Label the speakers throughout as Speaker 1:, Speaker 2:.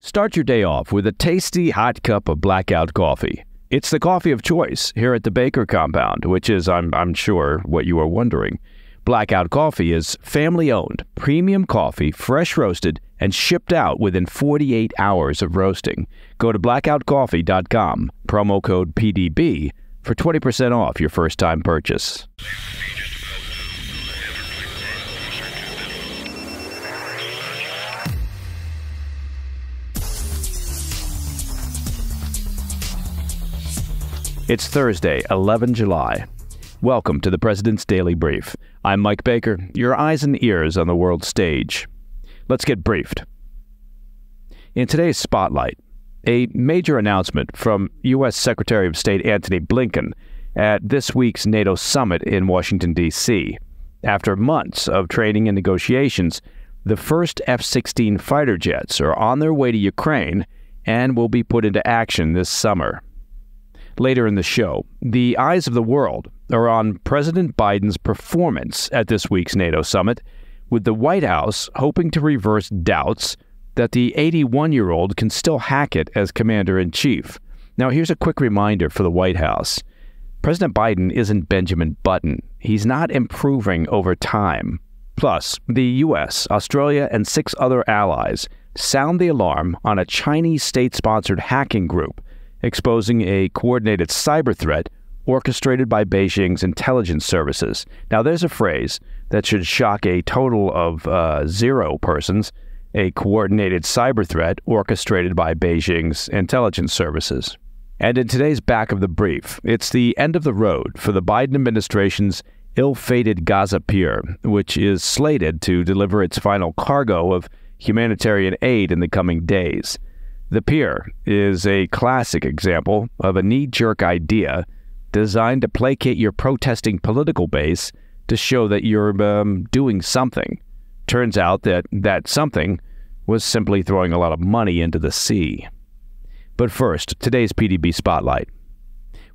Speaker 1: Start your day off with a tasty hot cup of blackout coffee. It's the coffee of choice here at the Baker compound, which is, I'm sure, what you are wondering. Blackout Coffee is family-owned, premium coffee, fresh roasted, and shipped out within 48 hours of roasting. Go to blackoutcoffee.com, promo code PDB, for 20% off your first-time purchase. It's Thursday, 11 July. Welcome to the President's Daily Brief. I'm Mike Baker, your eyes and ears on the world stage. Let's get briefed. In today's spotlight, a major announcement from U.S. Secretary of State Antony Blinken at this week's NATO summit in Washington, D.C. After months of training and negotiations, the first F-16 fighter jets are on their way to Ukraine and will be put into action this summer. Later in the show, the eyes of the world are on President Biden's performance at this week's NATO summit, with the White House hoping to reverse doubts that the 81-year-old can still hack it as commander-in-chief. Now, here's a quick reminder for the White House. President Biden isn't Benjamin Button. He's not improving over time. Plus, the U.S., Australia, and 6 other allies sound the alarm on a Chinese state-sponsored hacking group exposing a coordinated cyber threat orchestrated by Beijing's intelligence services. Now, there's a phrase that should shock a total of 0 persons: a coordinated cyber threat orchestrated by Beijing's intelligence services. And in today's back of the brief, it's the end of the road for the Biden administration's ill-fated Gaza pier, which is slated to deliver its final cargo of humanitarian aid in the coming days. The pier is a classic example of a knee-jerk idea designed to placate your protesting political base to show that you're doing something. Turns out that something was simply throwing a lot of money into the sea. But first, today's PDB Spotlight.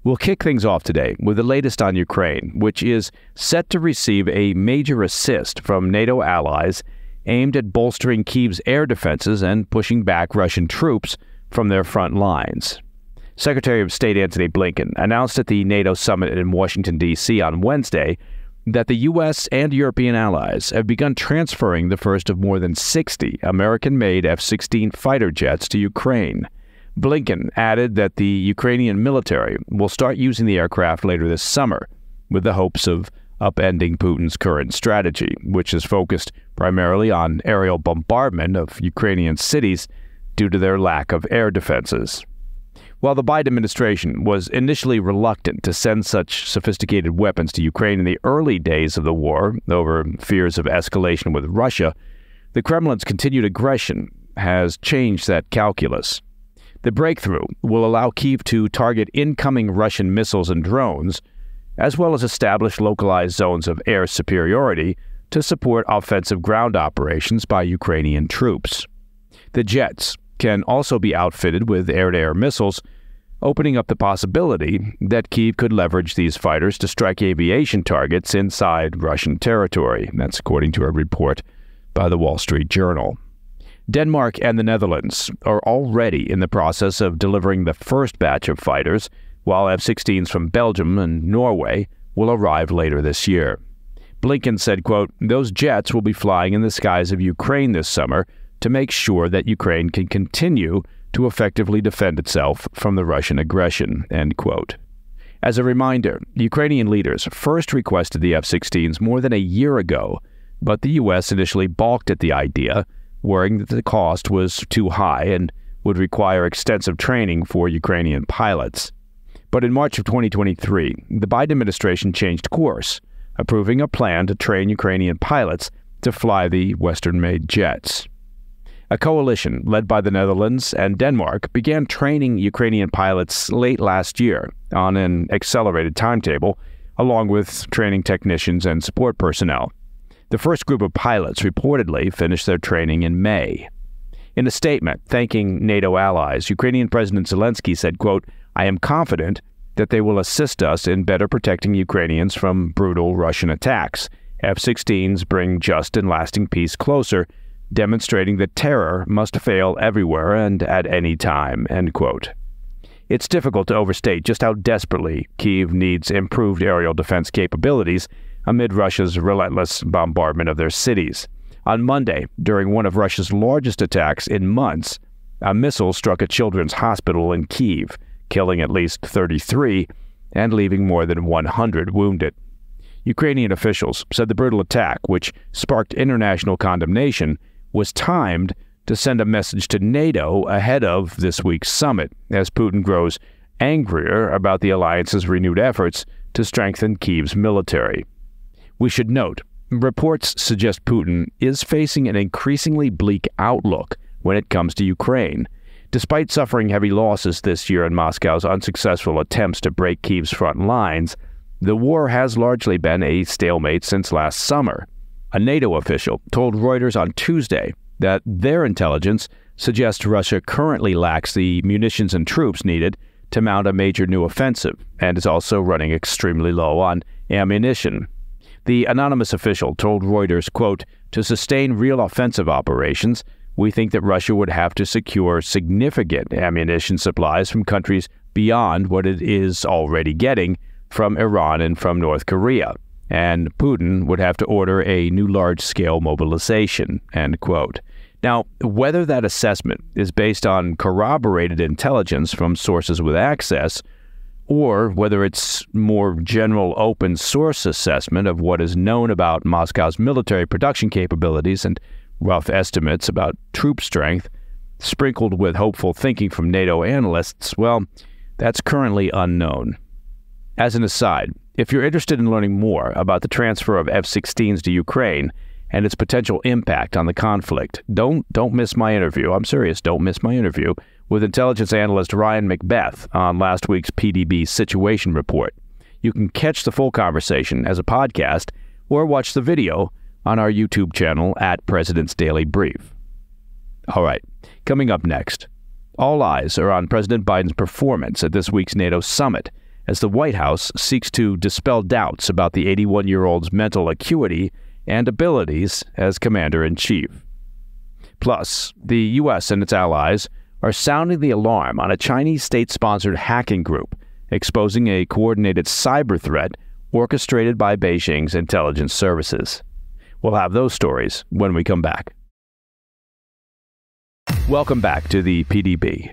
Speaker 1: We'll kick things off today with the latest on Ukraine, which is set to receive a major assist from NATO allies aimed at bolstering Kyiv's air defenses and pushing back Russian troops from their front lines. Secretary of State Antony Blinken announced at the NATO summit in Washington, D.C. on Wednesday that the U.S. and European allies have begun transferring the first of more than 60 American-made F-16 fighter jets to Ukraine. Blinken added that the Ukrainian military will start using the aircraft later this summer, with the hopes of upending Putin's current strategy, which is focused primarily on aerial bombardment of Ukrainian cities due to their lack of air defenses. While the Biden administration was initially reluctant to send such sophisticated weapons to Ukraine in the early days of the war over fears of escalation with Russia, the Kremlin's continued aggression has changed that calculus. The breakthrough will allow Kyiv to target incoming Russian missiles and drones, as well as establish localized zones of air superiority to support offensive ground operations by Ukrainian troops. The jets can also be outfitted with air-to-air missiles, opening up the possibility that Kyiv could leverage these fighters to strike aviation targets inside Russian territory. That's according to a report by the Wall Street Journal. Denmark and the Netherlands are already in the process of delivering the first batch of fighters, while F-16s from Belgium and Norway will arrive later this year. Blinken said, quote, "Those jets will be flying in the skies of Ukraine this summer to make sure that Ukraine can continue to effectively defend itself from the Russian aggression," end quote. As a reminder, Ukrainian leaders first requested the F-16s more than a year ago, but the U.S. initially balked at the idea, worrying that the cost was too high and would require extensive training for Ukrainian pilots. But in March of 2023, the Biden administration changed course, approving a plan to train Ukrainian pilots to fly the Western-made jets. A coalition led by the Netherlands and Denmark began training Ukrainian pilots late last year on an accelerated timetable, along with training technicians and support personnel. The first group of pilots reportedly finished their training in May. In a statement thanking NATO allies, Ukrainian President Zelensky said, quote, "I am confident that they will assist us in better protecting Ukrainians from brutal Russian attacks. F-16s bring just and lasting peace closer demonstrating that terror must fail everywhere and at any time, end quote. It's difficult to overstate just how desperately Kyiv needs improved aerial defense capabilities amid Russia's relentless bombardment of their cities. On Monday, during one of Russia's largest attacks in months, a missile struck a children's hospital in Kyiv, killing at least 33 and leaving more than 100 wounded. Ukrainian officials said the brutal attack, which sparked international condemnation, was timed to send a message to NATO ahead of this week's summit, as Putin grows angrier about the alliance's renewed efforts to strengthen Kyiv's military. We should note, reports suggest Putin is facing an increasingly bleak outlook when it comes to Ukraine. Despite suffering heavy losses this year in Moscow's unsuccessful attempts to break Kyiv's front lines, the war has largely been a stalemate since last summer. A NATO official told Reuters on Tuesday that their intelligence suggests Russia currently lacks the munitions and troops needed to mount a major new offensive and is also running extremely low on ammunition. The anonymous official told Reuters, quote, "To sustain real offensive operations, we think that Russia would have to secure significant ammunition supplies from countries beyond what it is already getting from Iran and from North Korea, and Putin would have to order a new large-scale mobilization," end quote. Now, whether that assessment is based on corroborated intelligence from sources with access, or whether it's more general open-source assessment of what is known about Moscow's military production capabilities and rough estimates about troop strength, sprinkled with hopeful thinking from NATO analysts, well, that's currently unknown. As an aside, if you're interested in learning more about the transfer of F-16s to Ukraine and its potential impact on the conflict, don't miss my interview. I'm serious, don't miss my interview with intelligence analyst Ryan Macbeth on last week's PDB Situation Report. You can catch the full conversation as a podcast or watch the video on our YouTube channel at President's Daily Brief. All right, coming up next, all eyes are on President Biden's performance at this week's NATO summit as the White House seeks to dispel doubts about the 81-year-old's mental acuity and abilities as commander-in-chief. Plus, the U.S. and its allies are sounding the alarm on a Chinese state-sponsored hacking group exposing a coordinated cyber threat orchestrated by Beijing's intelligence services. We'll have those stories when we come back. Welcome back to the PDB.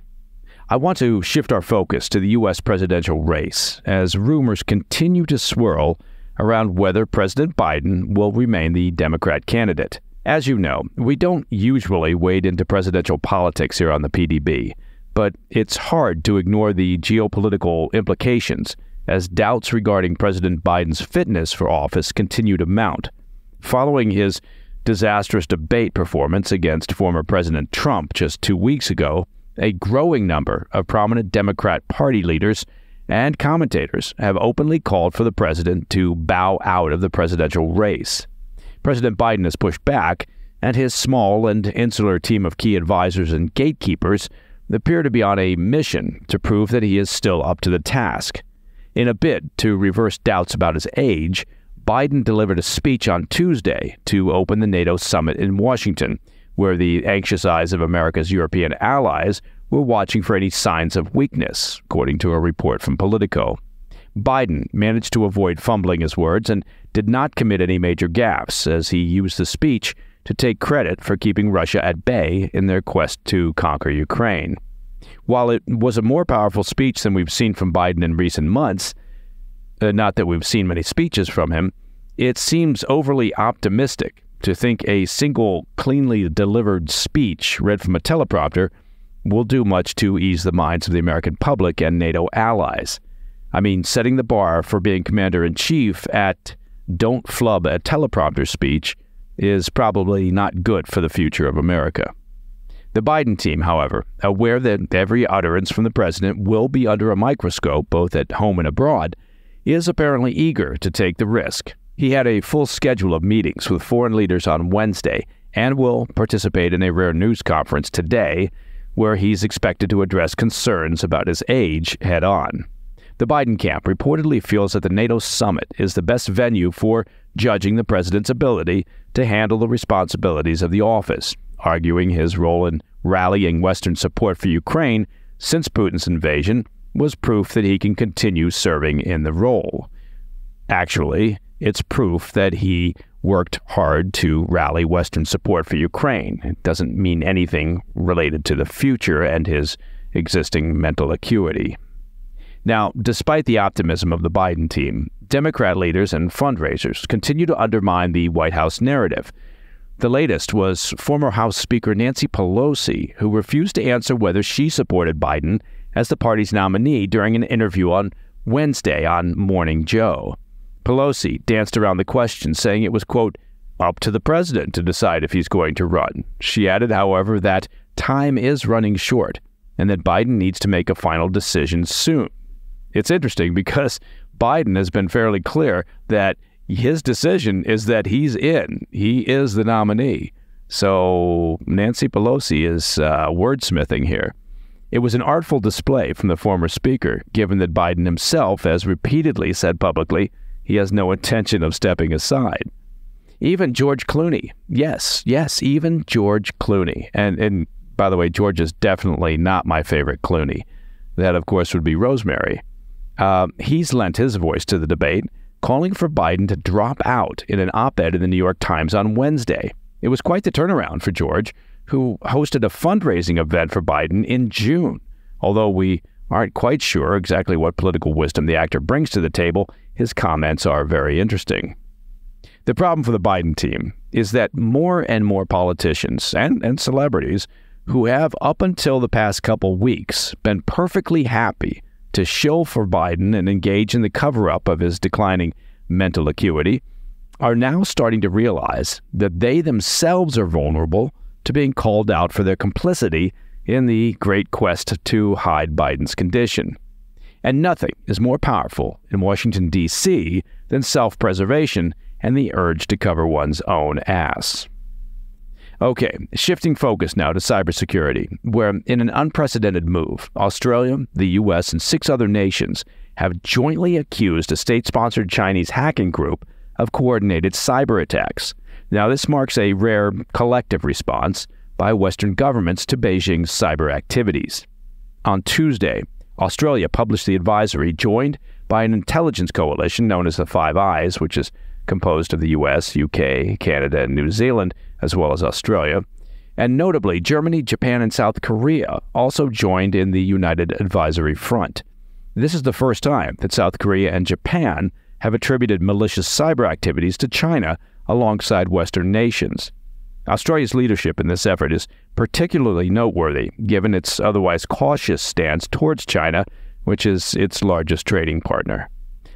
Speaker 1: I want to shift our focus to the U.S. presidential race as rumors continue to swirl around whether President Biden will remain the Democrat candidate. As you know, we don't usually wade into presidential politics here on the PDB, but it's hard to ignore the geopolitical implications as doubts regarding President Biden's fitness for office continue to mount. Following his disastrous debate performance against former President Trump just 2 weeks ago, a growing number of prominent Democrat Party leaders and commentators have openly called for the president to bow out of the presidential race. President Biden has pushed back, and his small and insular team of key advisors and gatekeepers appear to be on a mission to prove that he is still up to the task. In a bid to reverse doubts about his age, Biden delivered a speech on Tuesday to open the NATO summit in Washington, where the anxious eyes of America's European allies were watching for any signs of weakness, according to a report from Politico. Biden managed to avoid fumbling his words and did not commit any major gaffes as he used the speech to take credit for keeping Russia at bay in their quest to conquer Ukraine. While it was a more powerful speech than we've seen from Biden in recent months, not that we've seen many speeches from him, it seems overly optimistic to think a single cleanly delivered speech read from a teleprompter will do much to ease the minds of the American public and NATO allies. I mean, setting the bar for being commander-in-chief at "don't flub a teleprompter" speech is probably not good for the future of America. The Biden team, however, aware that every utterance from the president will be under a microscope both at home and abroad, is apparently eager to take the risk. He had a full schedule of meetings with foreign leaders on Wednesday and will participate in a rare news conference today where he's expected to address concerns about his age head-on. The Biden camp reportedly feels that the NATO summit is the best venue for judging the president's ability to handle the responsibilities of the office, arguing his role in rallying Western support for Ukraine since Putin's invasion was proof that he can continue serving in the role. Actually, it's proof that he worked hard to rally Western support for Ukraine. It doesn't mean anything related to the future and his existing mental acuity. Now, despite the optimism of the Biden team, Democrat leaders and fundraisers continue to undermine the White House narrative. The latest was former House Speaker Nancy Pelosi, who refused to answer whether she supported Biden as the party's nominee during an interview on Wednesday on Morning Joe. Pelosi danced around the question, saying it was, quote, up to the president to decide if he's going to run. She added, however, that time is running short and that Biden needs to make a final decision soon. It's interesting because Biden has been fairly clear that his decision is that he's in. He is the nominee. So Nancy Pelosi is wordsmithing here. It was an artful display from the former speaker, given that Biden himself has repeatedly said publicly he has no intention of stepping aside. Even George Clooney, yes, even George Clooney. And by the way, George is definitely not my favorite Clooney. That, of course, would be Rosemary. He's lent his voice to the debate, calling for Biden to drop out in an op-ed in the New York Times on Wednesday. It was quite the turnaround for George, who hosted a fundraising event for Biden in June. Although we aren't quite sure exactly what political wisdom the actor brings to the table, his comments are very interesting. The problem for the Biden team is that more and more politicians and celebrities who have up until the past couple weeks been perfectly happy to shill for Biden and engage in the cover-up of his declining mental acuity are now starting to realize that they themselves are vulnerable to being called out for their complicity in the great quest to hide Biden's condition. And nothing is more powerful in Washington, D.C. than self-preservation and the urge to cover one's own ass. Okay, shifting focus now to cybersecurity, where in an unprecedented move, Australia, the U.S., and 6 other nations have jointly accused a state-sponsored Chinese hacking group of coordinated cyber attacks. Now, this marks a rare collective response by Western governments to Beijing's cyber activities. On Tuesday, Australia published the advisory joined by an intelligence coalition known as the Five Eyes, which is composed of the U.S., UK, Canada, and New Zealand, as well as Australia. And notably, Germany, Japan, and South Korea also joined in the United Advisory Front. This is the first time that South Korea and Japan have attributed malicious cyber activities to China alongside Western nations. Australia's leadership in this effort is particularly noteworthy, given its otherwise cautious stance towards China, which is its largest trading partner.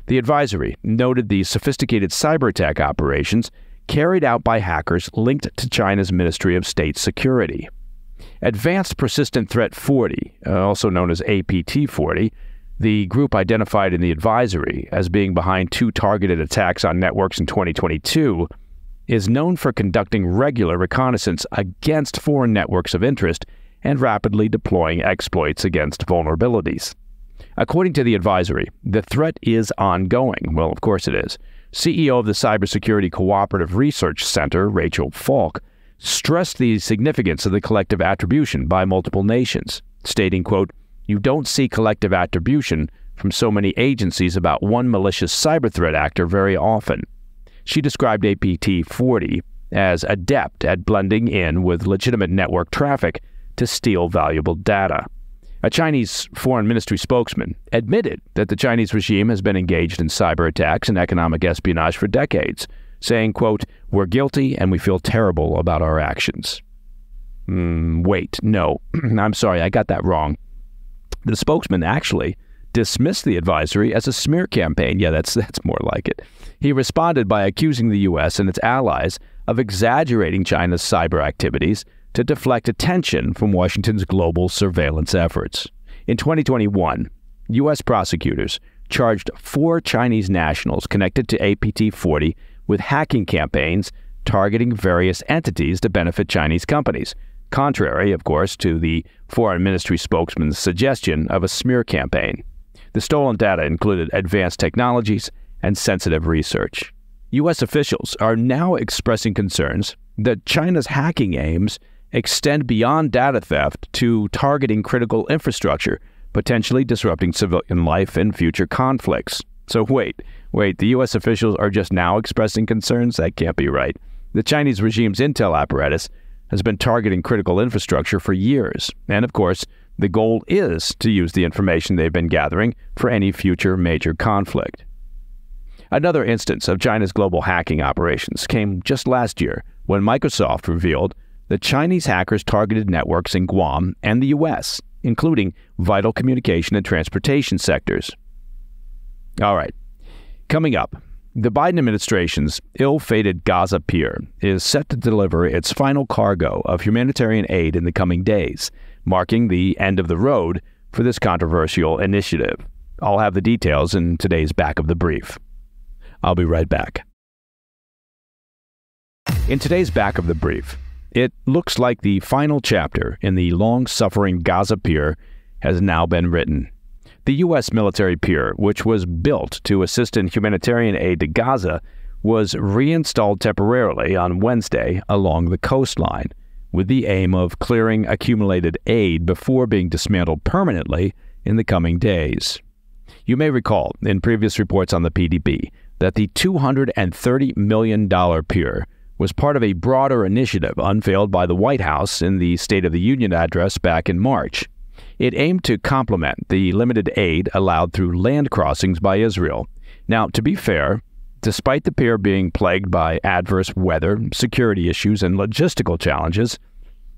Speaker 1: The advisory noted the sophisticated cyber attack operations carried out by hackers linked to China's Ministry of State Security. Advanced Persistent Threat 40, also known as APT-40, the group identified in the advisory as being behind 2 targeted attacks on networks in 2022, is known for conducting regular reconnaissance against foreign networks of interest and rapidly deploying exploits against vulnerabilities. According to the advisory, the threat is ongoing. Well, of course it is. CEO of the Cybersecurity Cooperative Research Center, Rachel Falk, stressed the significance of the collective attribution by multiple nations, stating, quote, "You don't see collective attribution from so many agencies about one malicious cyber threat actor very often." She described APT-40 as adept at blending in with legitimate network traffic to steal valuable data. A Chinese foreign ministry spokesman admitted that the Chinese regime has been engaged in cyber attacks and economic espionage for decades, saying, quote, "We're guilty and we feel terrible about our actions." Wait, no, I'm sorry, I got that wrong. The spokesman actually dismissed the advisory as a smear campaign. Yeah, that's more like it. He responded by accusing the U.S. and its allies of exaggerating China's cyber activities to deflect attention from Washington's global surveillance efforts. In 2021, U.S. prosecutors charged 4 Chinese nationals connected to APT-40 with hacking campaigns targeting various entities to benefit Chinese companies, contrary, of course, to the foreign ministry spokesman's suggestion of a smear campaign. The stolen data included advanced technologies and sensitive research. U.S. officials are now expressing concerns that China's hacking aims extend beyond data theft to targeting critical infrastructure, potentially disrupting civilian life in future conflicts. So wait, the U.S. officials are just now expressing concerns? That can't be right. The Chinese regime's intel apparatus has been targeting critical infrastructure for years. And of course, the goal is to use the information they've been gathering for any future major conflict. Another instance of China's global hacking operations came just last year when Microsoft revealed that Chinese hackers targeted networks in Guam and the U.S., including vital communication and transportation sectors. All right, coming up, the Biden administration's ill-fated Gaza pier is set to deliver its final cargo of humanitarian aid in the coming days, marking the end of the road for this controversial initiative. I'll have the details in today's Back of the Brief. I'll be right back. In today's Back of the Brief, it looks like the final chapter in the long-suffering Gaza pier has now been written. The U.S. military pier, which was built to assist in humanitarian aid to Gaza, was reinstalled temporarily on Wednesday along the coastline, with the aim of clearing accumulated aid before being dismantled permanently in the coming days. You may recall, in previous reports on the PDB, that the $230 million pier was part of a broader initiative unveiled by the White House in the State of the Union address back in March. It aimed to complement the limited aid allowed through land crossings by Israel. Now, to be fair, despite the pier being plagued by adverse weather, security issues, and logistical challenges,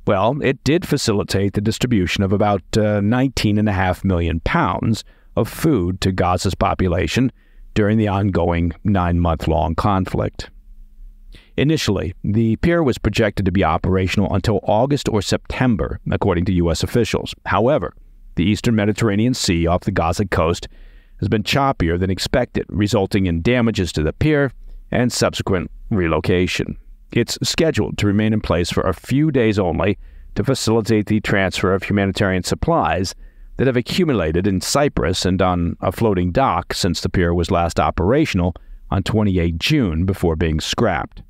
Speaker 1: well, it did facilitate the distribution of about 19.5 million pounds of food to Gaza's population during the ongoing 9-month-long conflict. Initially, the pier was projected to be operational until August or September, according to U.S. officials. However, the eastern Mediterranean Sea off the Gaza coast has been choppier than expected, resulting in damages to the pier and subsequent relocation. It's scheduled to remain in place for a few days only to facilitate the transfer of humanitarian supplies that have accumulated in Cyprus and on a floating dock since the pier was last operational on 28 June before being scrapped.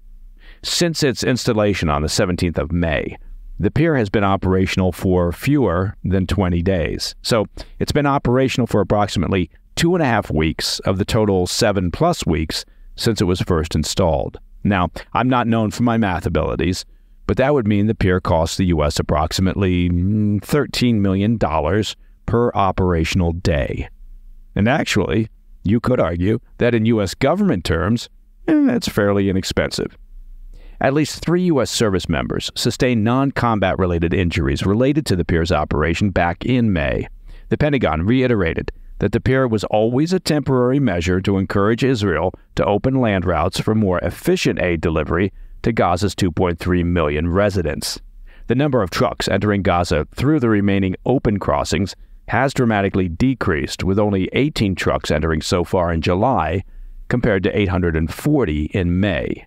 Speaker 1: Since its installation on the 17th of May, the pier has been operational for fewer than 20 days. So it's been operational for approximately 2.5 weeks of the total 7+ weeks since it was first installed. Now, I'm not known for my math abilities, but that would mean the pier costs the U.S. approximately $13 million per operational day. And actually, you could argue that in U.S. government terms, that's fairly inexpensive. At least 3 U.S. service members sustained non-combat related injuries related to the pier's operation back in May. The Pentagon reiterated that the pier was always a temporary measure to encourage Israel to open land routes for more efficient aid delivery to Gaza's 2.3 million residents. The number of trucks entering Gaza through the remaining open crossings has dramatically decreased, with only 18 trucks entering so far in July, compared to 840 in May.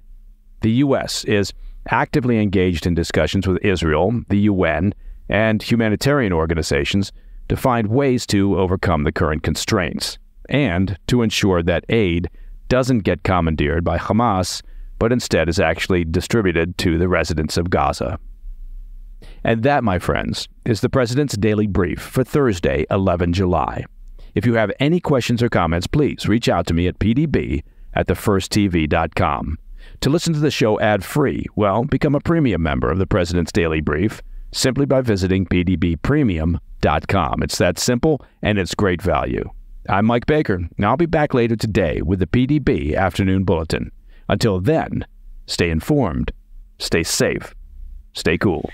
Speaker 1: The U.S. is actively engaged in discussions with Israel, the UN, and humanitarian organizations to find ways to overcome the current constraints, and to ensure that aid doesn't get commandeered by Hamas, but instead is actually distributed to the residents of Gaza. And that, my friends, is the President's Daily Brief for Thursday, 11 July. If you have any questions or comments, please reach out to me at pdb@thefirsttv.com. To listen to the show ad-free, well, become a premium member of the President's Daily Brief simply by visiting pdbpremium.com. It's that simple, and it's great value. I'm Mike Baker, and I'll be back later today with the PDB Afternoon Bulletin. Until then, stay informed, stay safe, stay cool.